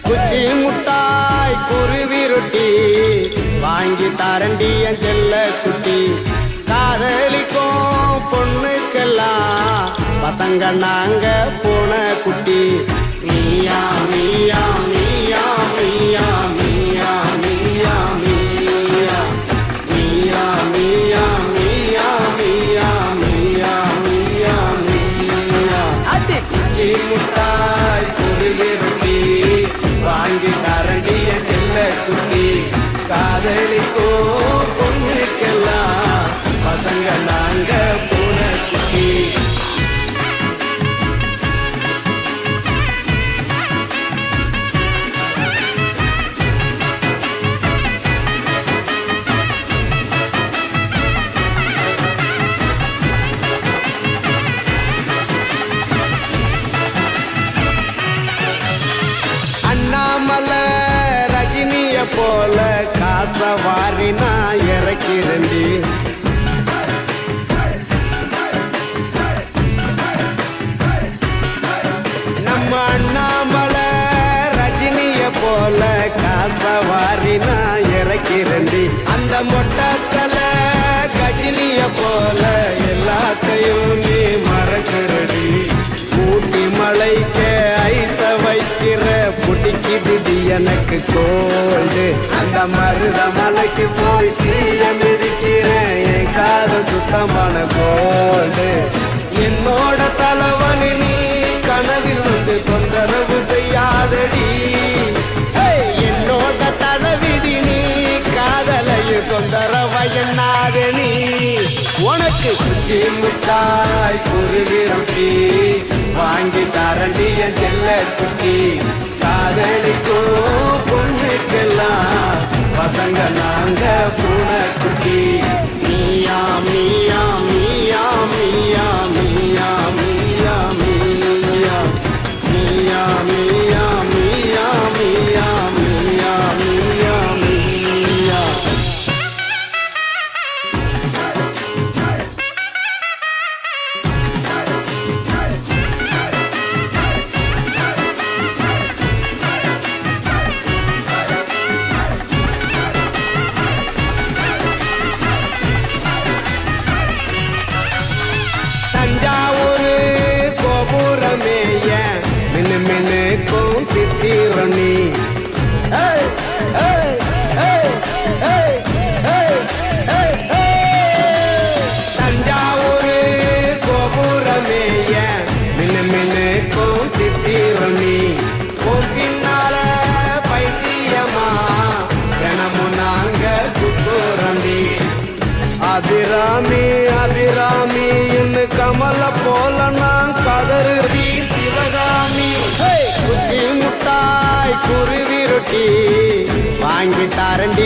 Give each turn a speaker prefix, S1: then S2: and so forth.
S1: குச்சி முட்டாய் குருவி ரொட்டி வாங்கி தாரண்டி என் செல்ல குட்டி. காதலிக்கும் பொண்ணுக்கெல்லாம் பசங்க நாங்க போன குட்டி. நீயா நீயா நீயா நீயா நீயா நீயா நீயா நீயா நீயா நீயா நீயா நீயா நீயா நீயா. அடி குச்சி முட்டாய் குருவி ரொட்டி வாங்கி தாரண்டி என் செல்ல குட்டி. காதலிக்கோ பொண்ணுக்கெல்லாம் பசங்க நாங்க போன குட்டி. அண்ணாமலை ரஜினிய போல காச வாரி நான் இறக்கிறண்டி. நம்ம அண்ணாமலை ரஜினிய போல காச வாரி நான் இறக்கிறண்டி. அந்த மொட்டத்தல கஜினிய போல எல்லாத்தையும் நீ மறக்கிறடி. ஊட்டி மலைக்க ஐச வைக்கிற பிடிக்குதுடி எனக்கு கோல்டு. அந்த மருத மலைக்கு போய் தீய மிதிக்கிறேன் என் காதல் சுத்தமான கோல்டு. என்னோட தலைவலி நீ கனவில் வந்து தொந்தரவு செய்யாதடி. என்னோட தலைவிதி நீ காதலையும் தொந்தரவு எண்ணாதடி. உனக்கு குச்சி முட்டாய் குருவி ரொட்டி வாங்கி தாரண்டி என் செல்ல குட்டி. காதலிக்கும் பொண்ணுக்கெல்லாம் பசங்க நாங்க பூன குட்டி. நீயா மீயா மீயா மீயா மீயா மீயா மீயா மீயா மீயா மீயா மீயா மீயா மீயா மீயா. தஞ்சாவூரு கோபுரமே ஏன் மின்னு மின்னுக்கும் சித்திரணி. தஞ்சாவூரு கோபுரமே ஏன் மின்னு மின்னுக்கும் சித்திரணி. பின்னால பைத்தியமா தினமும் நாங்க சுத்துறண்டி. அபிராமி அபிராமி என்று கமல போல நான் கதறி சிவகாமி. குச்சி முட்டாய் குருவி ரொட்டி வாங்கி தாரண்டி